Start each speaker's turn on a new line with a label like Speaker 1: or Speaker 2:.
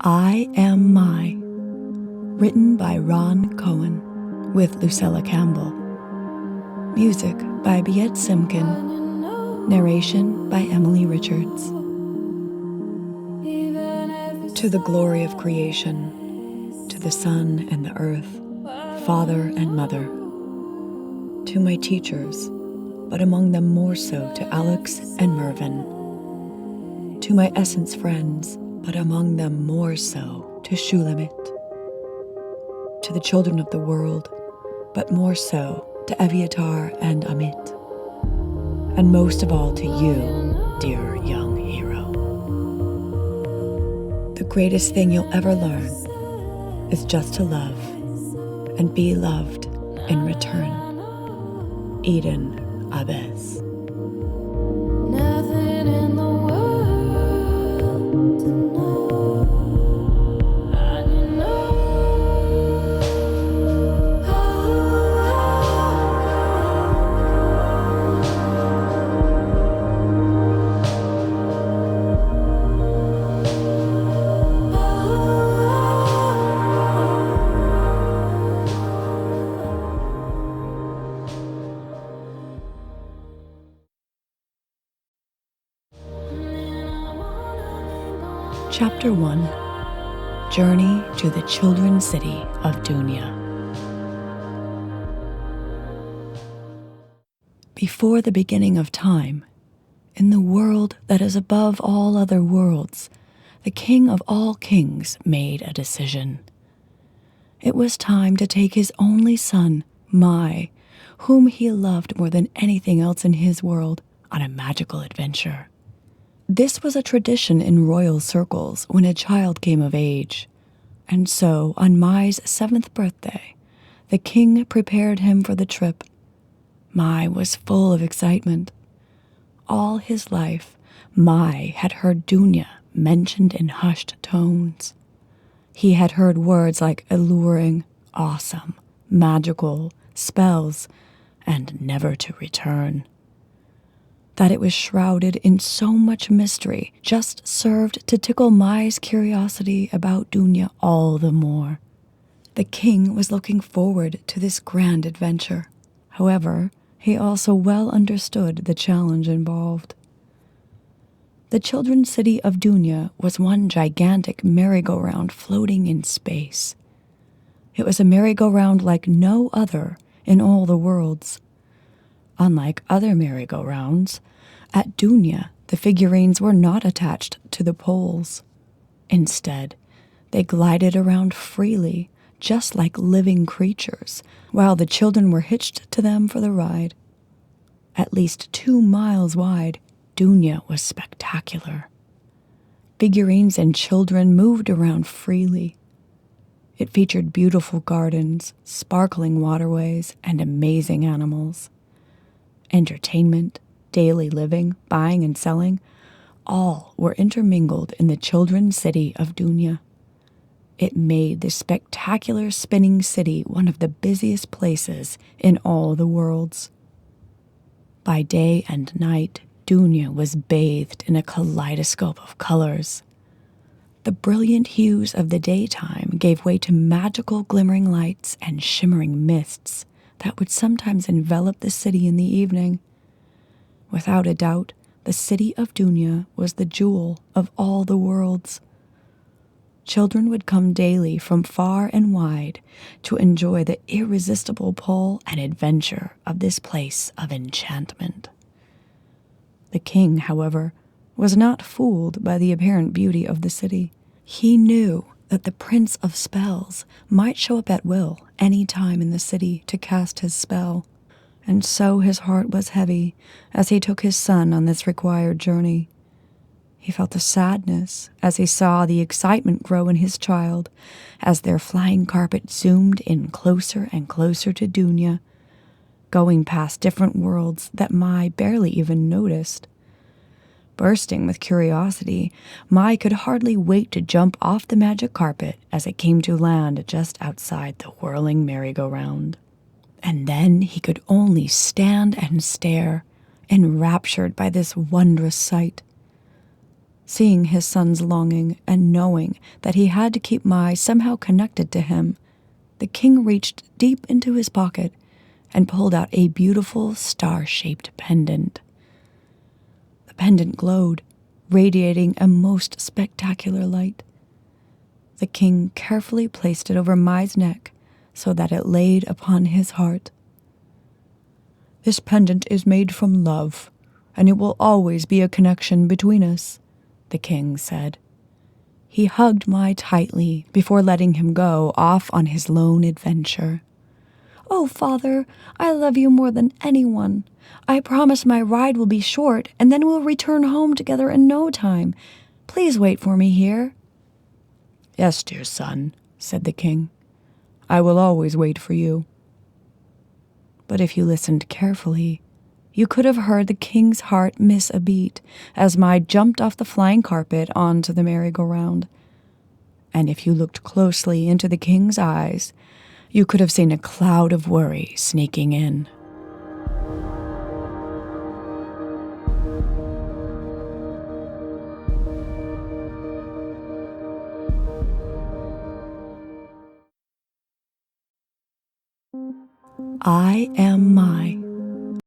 Speaker 1: I Am My, written by Ron Cohen, with Lucella Campbell. Music by Biet Simkin. Narration by Emily Richards. To the glory of creation, to the sun and the earth, father and mother. To my teachers, but among them more so to Alex and Mervyn. To my Essence friends, but among them more so to Shulamit. To the children of the world, but more so to Eviatar and Amit. And most of all to you, dear young hero. The greatest thing you'll ever learn is just to love and be loved in return. Eden Abes.
Speaker 2: Nothing in the world to know, and you know.
Speaker 1: Chapter 1. Journey to the Children's City of Dunya. Before the beginning of time, in the world that is above all other worlds, the King of all kings made a decision. It was time to take his only son, Mai, whom he loved more than anything else in his world, on a magical adventure. This was a tradition in royal circles when a child came of age, and so on Mai's 7th birthday, the king prepared him for the trip. Mai was full of excitement. All his life, Mai had heard Dunya mentioned in hushed tones. He had heard words like alluring, awesome, magical, spells, and never to return. That it was shrouded in so much mystery just served to tickle Mai's curiosity about Dunya all the more. The king was looking forward to this grand adventure. However, he also well understood the challenge involved. The children's city of Dunya was one gigantic merry-go-round floating in space. It was a merry-go-round like no other in all the worlds. Unlike other merry-go-rounds, at Dunya, the figurines were not attached to the poles. Instead, they glided around freely, just like living creatures, while the children were hitched to them for the ride. At least 2 miles wide, Dunya was spectacular. Figurines and children moved around freely. It featured beautiful gardens, sparkling waterways, and amazing animals. Entertainment, daily living, buying and selling, all were intermingled in the children's city of Dunya. It made the spectacular spinning city one of the busiest places in all the worlds. By day and night, Dunya was bathed in a kaleidoscope of colors. The brilliant hues of the daytime gave way to magical glimmering lights and shimmering mists that would sometimes envelop the city in the evening. Without a doubt, the city of Dunya was the jewel of all the worlds. Children would come daily from far and wide to enjoy the irresistible pull and adventure of this place of enchantment. The king, however, was not fooled by the apparent beauty of the city. He knew that the Prince of Spells might show up at will any time in the city to cast his spell, and so his heart was heavy as he took his son on this required journey. He felt a sadness as he saw the excitement grow in his child as their flying carpet zoomed in closer and closer to Dunya, going past different worlds that Mai barely even noticed. Bursting with curiosity, Mai could hardly wait to jump off the magic carpet as it came to land just outside the whirling merry-go-round. And then he could only stand and stare, enraptured by this wondrous sight. Seeing his son's longing and knowing that he had to keep Mai somehow connected to him, the king reached deep into his pocket and pulled out a beautiful star-shaped pendant. The pendant glowed, radiating a most spectacular light. The king carefully placed it over Mai's neck so that it laid upon his heart. "This pendant is made from love, and it will always be a connection between us," the king said. He hugged Mai tightly before letting him go off on his lone adventure. "Oh, father, I love you more than anyone. I promise my ride will be short, and then we'll return home together in no time. Please wait for me here." "Yes, dear son," said the king. "I will always wait for you." But if you listened carefully, you could have heard the king's heart miss a beat as Mai jumped off the flying carpet onto the merry-go-round. And if you looked closely into the king's eyes, you could have seen a cloud of worry sneaking in. I Am Mai